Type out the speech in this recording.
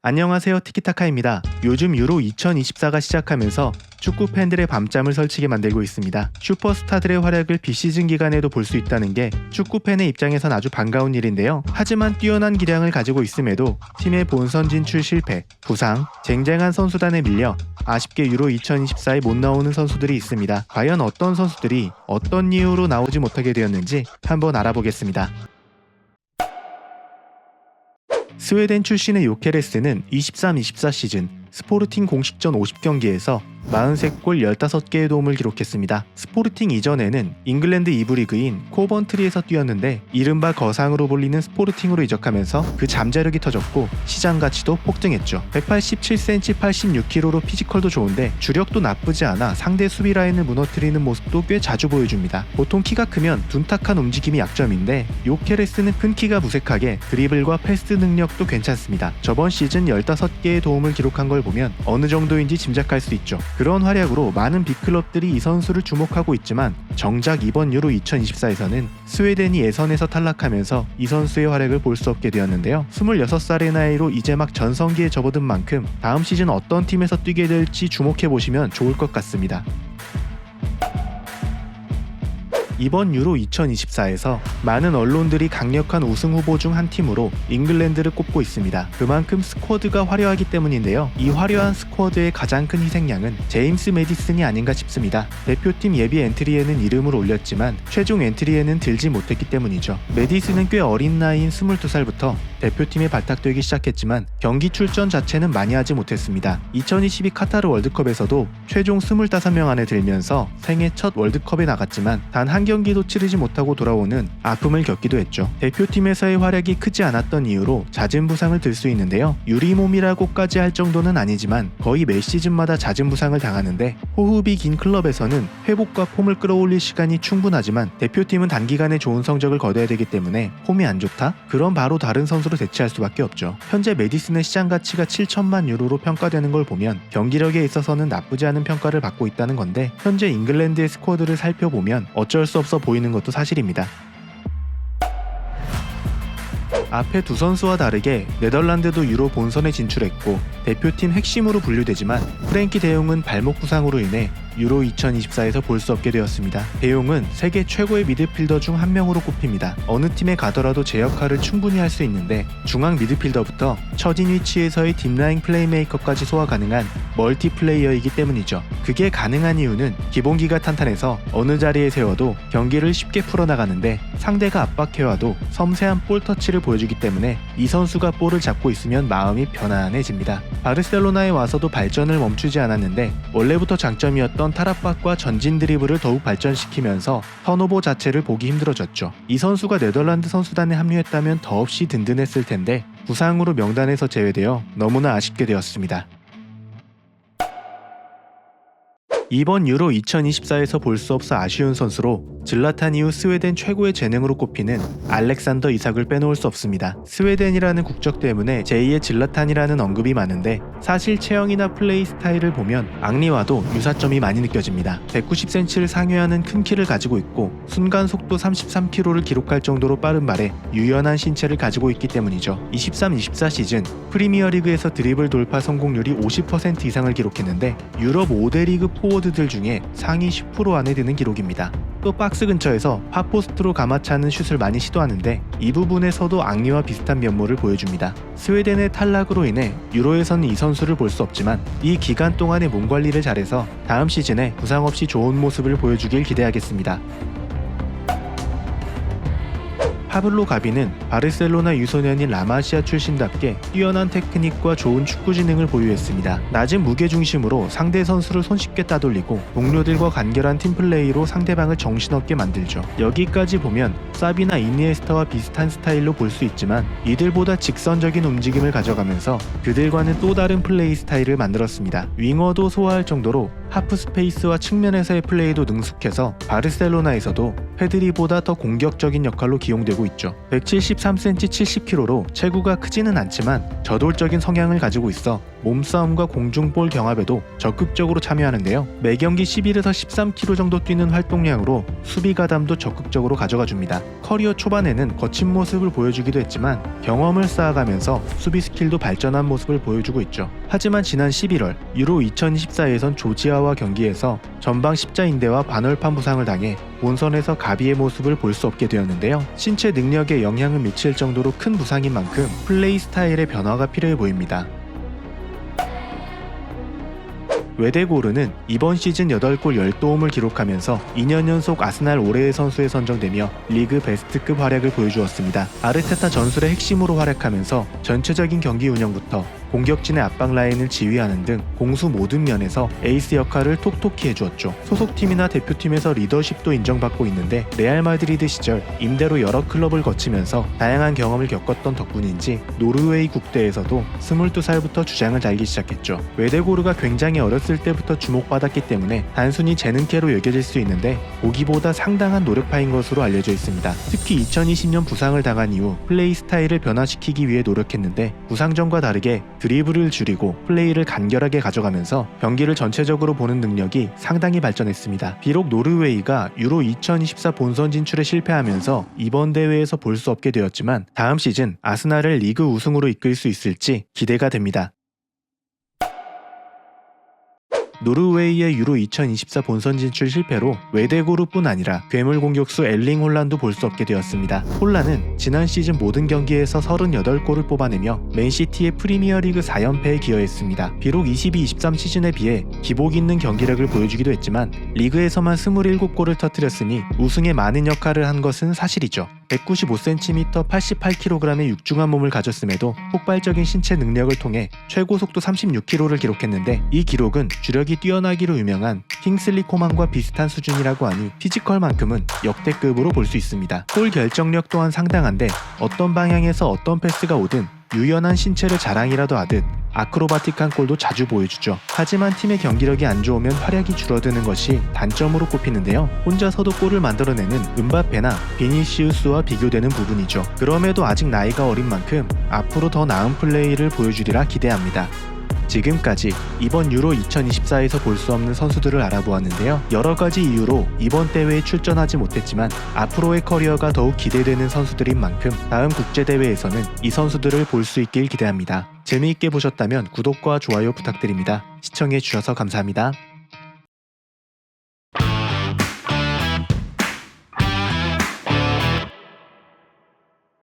안녕하세요, 티키타카입니다. 요즘 유로 2024가 시작하면서 축구 팬들의 밤잠을 설치게 만들고 있습니다. 슈퍼스타들의 활약을 비시즌 기간에도 볼 수 있다는 게 축구 팬의 입장에선 아주 반가운 일인데요. 하지만 뛰어난 기량을 가지고 있음에도 팀의 본선 진출 실패, 부상, 쟁쟁한 선수단에 밀려 아쉽게 유로 2024에 못 나오는 선수들이 있습니다. 과연 어떤 선수들이 어떤 이유로 나오지 못하게 되었는지 한번 알아보겠습니다. 스웨덴 출신의 요케레스는 23-24 시즌 스포르팅 공식전 50경기에서 43골 15개의 도움을 기록했습니다. 스포르팅 이전에는 잉글랜드 2부 리그인 코번트리에서 뛰었는데 이른바 거상으로 불리는 스포르팅으로 이적하면서 그 잠재력이 터졌고 시장 가치도 폭등했죠. 187cm 86kg로 피지컬도 좋은데 주력도 나쁘지 않아 상대 수비 라인을 무너뜨리는 모습도 꽤 자주 보여줍니다. 보통 키가 크면 둔탁한 움직임이 약점인데 요케레스는 큰 키가 무색하게 드리블과 패스 능력도 괜찮습니다. 저번 시즌 15개의 도움을 기록한 걸 보면 어느 정도인지 짐작할 수 있죠. 그런 활약으로 많은 빅클럽들이 이 선수를 주목하고 있지만 정작 이번 유로 2024에서는 스웨덴이 예선에서 탈락하면서 이 선수의 활약을 볼 수 없게 되었는데요. 26살의 나이로 이제 막 전성기에 접어든 만큼 다음 시즌 어떤 팀에서 뛰게 될지 주목해보시면 좋을 것 같습니다. 이번 유로 2024에서 많은 언론들이 강력한 우승 후보 중 한 팀으로 잉글랜드를 꼽고 있습니다. 그만큼 스쿼드가 화려하기 때문인데요. 이 화려한 스쿼드의 가장 큰 희생양은 제임스 매디슨이 아닌가 싶습니다. 대표팀 예비 엔트리에는 이름을 올렸지만 최종 엔트리에는 들지 못했기 때문이죠. 매디슨은 꽤 어린 나이인 22살부터 대표팀에 발탁되기 시작했지만 경기 출전 자체는 많이 하지 못했습니다. 2022 카타르 월드컵에서도 최종 25명 안에 들면서 생애 첫 월드컵에 나갔지만 단 한 경기도 치르지 못하고 돌아오는 아픔을 겪기도 했죠. 대표팀에서의 활약이 크지 않았던 이유로 잦은 부상을 들 수 있는데요. 유리몸이라고까지 할 정도는 아니지만 거의 매 시즌마다 잦은 부상을 당하는데 호흡이 긴 클럽에서는 회복과 폼을 끌어올릴 시간이 충분하지만 대표팀은 단기간에 좋은 성적을 거둬야 되기 때문에 폼이 안 좋다? 그럼 바로 다른 선수로 대체할 수밖에 없죠. 현재 매디슨의 시장 가치가 7천만 유로로 평가되는 걸 보면 경기력에 있어서는 나쁘지 않은 평가를 받고 있다는 건데 현재 잉글랜드의 스쿼드를 살펴보면 어쩔 수 없어 보이는 것도 사실입니다. 앞에 두 선수와 다르게 네덜란드도 유로 본선에 진출했고 대표팀 핵심으로 분류되지만 프랭키 데용은 발목 부상으로 인해 유로 2024에서 볼 수 없게 되었습니다. 데용은 세계 최고의 미드필더 중 한 명으로 꼽힙니다. 어느 팀에 가더라도 제 역할을 충분히 할 수 있는데 중앙 미드필더부터 처진 위치에서의 딥라인 플레이메이커까지 소화 가능한 멀티플레이어이기 때문이죠. 그게 가능한 이유는 기본기가 탄탄해서 어느 자리에 세워도 경기를 쉽게 풀어나가는데 상대가 압박해와도 섬세한 볼 터치를 보여주기 때문에 이 선수가 볼을 잡고 있으면 마음이 편안해집니다. 바르셀로나에 와서도 발전을 멈추지 않았는데 원래부터 장점이었던 탈압박과 전진 드리블을 더욱 발전시키면서 턴오버 자체를 보기 힘들어졌죠. 이 선수가 네덜란드 선수단에 합류했다면 더없이 든든했을 텐데 부상으로 명단에서 제외되어 너무나 아쉽게 되었습니다. 이번 유로 2024에서 볼 수 없어 아쉬운 선수로 질라탄 이후 스웨덴 최고의 재능으로 꼽히는 알렉산더 이삭을 빼놓을 수 없습니다. 스웨덴이라는 국적 때문에 제2의 질라탄이라는 언급이 많은데 사실 체형이나 플레이 스타일을 보면 앙리와도 유사점이 많이 느껴집니다. 190cm를 상회하는 큰 키를 가지고 있고 순간 속도 33km를 기록할 정도로 빠른 발에 유연한 신체를 가지고 있기 때문이죠. 23-24 시즌 프리미어리그에서 드리블 돌파 성공률이 50% 이상을 기록했는데 유럽 5대 리그 포워드들 중에 상위 10% 안에 드는 기록입니다. 또 박스 근처에서 하포스트로 감아차는 슛을 많이 시도하는데 이 부분에서도 앙리와 비슷한 면모를 보여줍니다. 스웨덴의 탈락으로 인해 유로에서는 이 선수를 볼 수 없지만 이 기간 동안의 몸 관리를 잘해서 다음 시즌에 부상 없이 좋은 모습을 보여주길 기대하겠습니다. 파블로 가비는 바르셀로나 유소년인 라마시아 출신답게 뛰어난 테크닉과 좋은 축구 지능을 보유했습니다. 낮은 무게중심으로 상대 선수를 손쉽게 따돌리고 동료들과 간결한 팀플레이로 상대방을 정신없게 만들죠. 여기까지 보면 사비나 이니에스타와 비슷한 스타일로 볼 수 있지만 이들보다 직선적인 움직임을 가져가면서 그들과는 또 다른 플레이 스타일을 만들었습니다. 윙어도 소화할 정도로 하프 스페이스와 측면에서의 플레이도 능숙해서 바르셀로나에서도 페드리보다 더 공격적인 역할로 기용되고 되고 있죠. 173cm 70kg로 체구가 크지는 않지만 저돌적인 성향을 가지고 있어 몸싸움과 공중볼 경합에도 적극적으로 참여하는데요. 매경기 11에서 13km 정도 뛰는 활동량으로 수비 가담도 적극적으로 가져가 줍니다. 커리어 초반에는 거친 모습을 보여주기도 했지만 경험을 쌓아가면서 수비 스킬도 발전한 모습을 보여주고 있죠. 하지만 지난 11월 유로 2024에선 조지아와 경기에서 전방 십자인대와 반월판 부상을 당해 본선에서 가비의 모습을 볼 수 없게 되었는데요. 신체 능력에 영향을 미칠 정도로 큰 부상인 만큼 플레이 스타일의 변화가 필요해 보입니다. 웨데고르는 이번 시즌 8골 10도움을 기록하면서 2년 연속 아스날 올해의 선수에 선정되며 리그 베스트급 활약을 보여주었습니다. 아르테타 전술의 핵심으로 활약하면서 전체적인 경기 운영부터 공격진의 압박 라인을 지휘하는 등 공수 모든 면에서 에이스 역할을 톡톡히 해주었죠. 소속팀이나 대표팀에서 리더십도 인정받고 있는데 레알 마드리드 시절 임대로 여러 클럽을 거치면서 다양한 경험을 겪었던 덕분인지 노르웨이 국대에서도 22살부터 주장을 달기 시작했죠. 웨데고르가 굉장히 어렸을 때부터 주목받았기 때문에 단순히 재능캐로 여겨질 수 있는데 보기보다 상당한 노력파인 것으로 알려져 있습니다. 특히 2020년 부상을 당한 이후 플레이 스타일을 변화시키기 위해 노력했는데 부상 전과 다르게 드리블을 줄이고 플레이를 간결하게 가져가면서 경기를 전체적으로 보는 능력이 상당히 발전했습니다. 비록 노르웨이가 유로 2024 본선 진출에 실패하면서 이번 대회에서 볼 수 없게 되었지만 다음 시즌 아스날을 리그 우승으로 이끌 수 있을지 기대가 됩니다. 노르웨이의 유로 2024 본선 진출 실패로 웨데고르뿐 아니라 괴물 공격수 엘링 홀란도 볼 수 없게 되었습니다. 홀란은 지난 시즌 모든 경기에서 38골을 뽑아내며 맨시티의 프리미어리그 4연패에 기여했습니다. 비록 22-23 시즌에 비해 기복 있는 경기력을 보여주기도 했지만 리그에서만 27골을 터뜨렸으니 우승에 많은 역할을 한 것은 사실이죠. 195cm 88kg의 육중한 몸을 가졌음에도 폭발적인 신체 능력을 통해 최고 속도 36km를 기록했는데 이 기록은 주력이 뛰어나기로 유명한 킹슬리 코만과 비슷한 수준이라고 하니 피지컬만큼은 역대급으로 볼 수 있습니다. 골 결정력 또한 상당한데 어떤 방향에서 어떤 패스가 오든 유연한 신체를 자랑이라도 하듯 아크로바틱한 골도 자주 보여주죠. 하지만 팀의 경기력이 안 좋으면 활약이 줄어드는 것이 단점으로 꼽히는데요. 혼자서도 골을 만들어내는 음바페나 비니시우스와 비교되는 부분이죠. 그럼에도 아직 나이가 어린 만큼 앞으로 더 나은 플레이를 보여주리라 기대합니다. 지금까지 이번 유로 2024에서 볼 수 없는 선수들을 알아보았는데요. 여러가지 이유로 이번 대회에 출전하지 못했지만 앞으로의 커리어가 더욱 기대되는 선수들인 만큼 다음 국제대회에서는 이 선수들을 볼 수 있길 기대합니다. 재미있게 보셨다면 구독과 좋아요 부탁드립니다. 시청해주셔서 감사합니다.